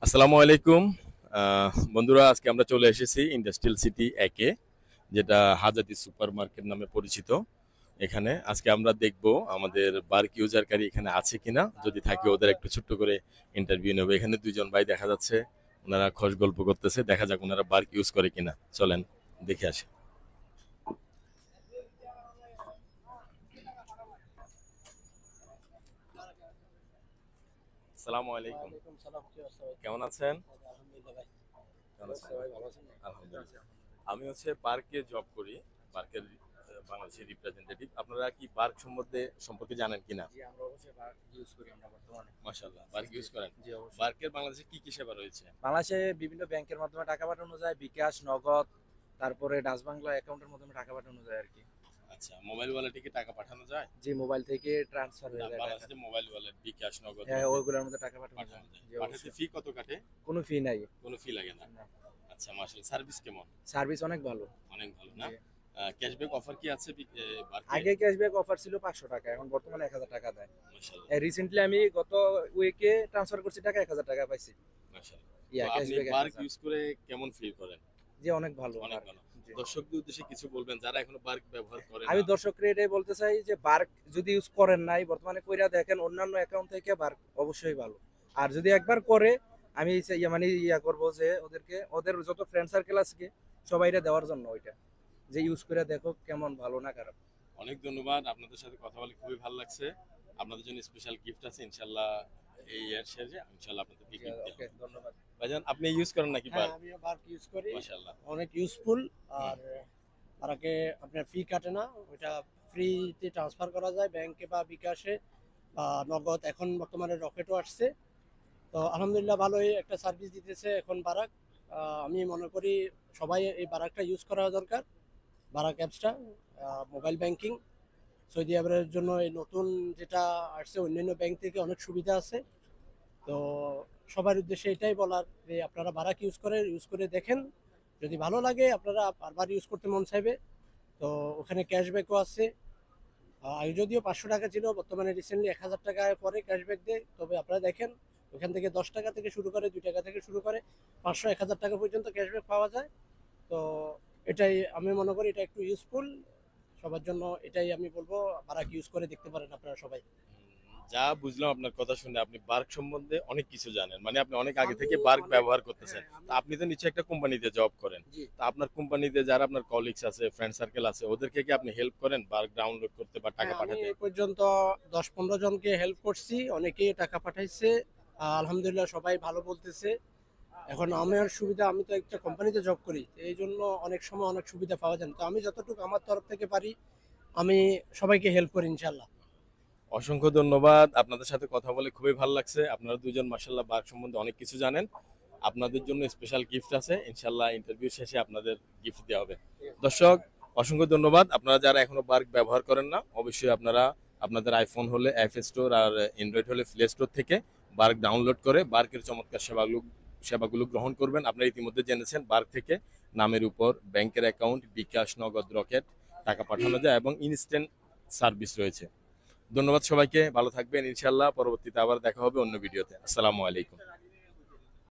আসসালামু আলাইকুম। বন্ধুরা, আজকে আমরা চলে এসেছি ইন্ডাস্ট্রিয়াল সিটি একে, যেটা হাজাতি সুপার মার্কেট নামে পরিচিত। এখানে আজকে আমরা দেখব আমাদের বার্ক ইউজারকারী এখানে আছে কিনা। যদি থাকে ওদের একটু ছোট্ট করে ইন্টারভিউ নেব। এখানে দুইজন ভাই দেখা যাচ্ছে, ওনারা খোশ গল্প করতেছে। দেখা যাক ওনারা বার্ক ইউজ করে কিনা। চলেন দেখে আসি। আসসালামু আলাইকুম। ওয়ালাইকুম সালাম। কি অবস্থা ভাই? কেমন আছেন? আলহামদুলিল্লাহ ভাই। কেমন কি আছেন? অবস্থা ভাই? ভালো আছেন? আলহামদুলিল্লাহ। আমি হচ্ছে বার্কে জব করি, বার্কের বাংলাদেশের রিপ্রেজেন্টেটিভ। আপনারা কি বার্ক সম্পর্কে জানেন কিনা? জি, আমরা অবশ্যই ইউজ করি আমরা বর্তমানে। মাশাআল্লাহ, বার্ক জি, ইউজ করেন। জি অবশ্যই। বার্কের বাংলাদেশে কি কি সেবা রয়েছে? বাংলাদেশে বিভিন্ন ব্যাংকের মাধ্যমে টাকা পাঠানো যায়, বিকাশ, নগদ, তারপরে ডাচ বাংলা অ্যাকাউন্টের মাধ্যমে টাকা পাঠানো যায় আরকি। আচ্ছা, মোবাইল ওয়ালেটে কি টাকা পাঠানো যায়? জি, মোবাইল থেকে ট্রান্সফার না, হয়ে যায় টাকা। বাংলাদেশে মোবাইল ওয়ালেট, বিকাশ, নগদ, হ্যাঁ, রকেট ওইগুলোর মধ্যে টাকা পাঠানো যায়। পাঠানো যায়। জি পাঠাতে অবশ্যই। ফি কত কাটে? কোনো ফি নাই। কোনো ফি লাগে না। না। আচ্ছা, মাশাআল্লাহ। সার্ভিস কেমন? সার্ভিস অনেক ভালো। অনেক ভালো না? জি। ক্যাশব্যাক অফার কি আছে বার্কে? আগে ক্যাশব্যাক অফার ছিল 500 টাকা, এখন বর্তমানে 1000 টাকা দেয়। মাশাআল্লাহ, রিসেন্টলি আমি গত উইকে ট্রান্সফার করছি টাকা, 1000 টাকা পাইছি। মাশাআল্লাহ। তো আপনি ক্যাশব্যাক বার্ক 1000। ইউজ করে কেমন ফিল করেন? জি, অনেক ভালো। অনেক ভালো। জি। দর্শকদের উদ্দেশ্যে কিছু বলবেন যারা এখনো বার্ক ব্যবহার করে আমি না? দর্শকরা এটাই বলতে চাই যে বার্ক যদি ইউজ করেন নাই, বর্তমানে কইরা দেখেন অন্যান্য অ্যাকাউন্ট থেকে বার্ক অবশ্যই ভালো। আর যদি একবার করে, আমি করব যে ওদের যত ফ্রেন্ড সার্কেল আছে সবাইরে দেওয়ার জন্য ওইটা, যে ইউজ করে দেখো কেমন ভালো না খারাপ। অনেক ধন্যবাদ। আপনাদের সাথে কথা বলে খুবই ভালো লাগছে। আপনাদের জন্য স্পেশাল গিফট আছে ইনশাআল্লাহ। এই ইয়ার শেষে ইনশাআল্লাহ আপনাদেরকে গিফট দেওয়া ওকে, হবে। ধন্যবাদ। ভাইজান, আপনি ইউজ করেন নাকি হ্যাঁ, বার্ক? আমিও বার্ক ইউজ করি। মাশাআল্লাহ। অনেক ইউজফুল। হুম। আর বার্কে আপনার ফি কাটে না। ওইটা ফ্রিতে ট্রান্সফার করা যায় ব্যাংকে বা বিকাশে বা নগদ। এখন বর্তমানে রকেটও আসছে। তো আলহামদুলিল্লাহ ভালোই একটা সার্ভিস দিতেছে এখন বারাক। আমি মনে করি সবাই এই বারাকটা ইউজ করা দরকার। বারাক অ্যাপসটা মোবাইল ব্যাংকিং সৌদি আরবের জন্য এই নতুন যেটা আসছে, অন্যান্য ব্যাংক থেকে অনেক সুবিধা আছে। তো সবার উদ্দেশ্যে এটাই বলার যে আপনারা বারাক ইউজ করে দেখেন। যদি ভালো লাগে আপনারা বারবার ইউজ করতে মন চাইবে। তো ওখানে ক্যাশব্যাকও আছে। আগে যদিও 500 টাকা ছিল, বর্তমানে রিসেন্টলি 1000 টাকায় পরে ক্যাশব্যাক দেয়। তবে আপনারা দেখেন ওখান থেকে 10 টাকা থেকে শুরু করে, 2 টাকা থেকে শুরু করে 500 1000 টাকা পর্যন্ত ক্যাশব্যাক পাওয়া যায়। তো এটাই আমি মনে করি এটা একটু ইউজফুল সবার জন্য। এটাই আমি বলবো, বারাক ইউজ করে দেখতে পারেন আপনারা সবাই। যা বুঝলাম আপনার কথা শুনে, আপনি বার্ক সম্বন্ধে অনেক কিছু জানেন। মানে আপনি অনেক আগে আমি থেকে বার্ক অনেক ব্যবহার করতেছেন। হ্যাঁ, তো আপনি তো নিশ্চয়ই একটা কোম্পানিতে জব করেন। জি। তো আপনার কোম্পানিতে যারা আপনার কলিগস আছে, ফ্রেন্ড সার্কেল আছে, ওদেরকে কি আপনি হেল্প করেন বার্ক ডাউনলোড করতে বা টাকা হ্যাঁ, আমি পাঠাতে? এ পর্যন্ত 10-15 জনকে হেল্প করছি। অনেকেই টাকা পাঠাইছে। আলহামদুলিল্লাহ সবাই ভালো বলতেছে। এখন আমার সুবিধা, আমি তো একটা কোম্পানিতে জব করি। তো এইজন্য অনেক সময় অনেক সুবিধা পাওয়া যায় না। তো আমি যতটুকু আমার তরফ থেকে পারি, আমি সবাইকে হেল্প করি ইনশাআল্লাহ। অসংখ্য ধন্যবাদ। আপনাদের সাথে কথা বলে খুবই ভালো লাগছে। আপনারা দুজন মাশাআল্লাহ বার্ক সম্বন্ধে অনেক কিছু জানেন। আপনাদের জন্য স্পেশাল গিফট আছে ইনশাআল্লাহ। ইন্টারভিউ শেষে আপনাদের গিফট দেওয়া হবে। দর্শক, অসংখ্য ধন্যবাদ। আপনারা যারা এখনো বার্ক ব্যবহার করেন না, অবশ্যই আপনারা আপনাদের আইফোন হলে অ্যাপ স্টোর আর অ্যান্ড্রয়েড হলে প্লে স্টোর থেকে বার্ক ডাউনলোড করে বার্কের চমৎকার সেবাগুলো গ্রহণ করবেন। আপনারা ইতিমধ্যে জেনেছেন বার্ক থেকে নামের উপর ব্যাংকের অ্যাকাউন্ট, বিকাশ, নগদ, রকেট টাকা পাঠানো যায় এবং ইনস্ট্যান্ট সার্ভিস রয়েছে। ধন্যবাদ সবাইকে, ভালো থাকবেন। ইনশাআল্লাহ পরবর্তীতে আবার দেখা হবে অন্য ভিডিওতে। আসসালামু আলাইকুম।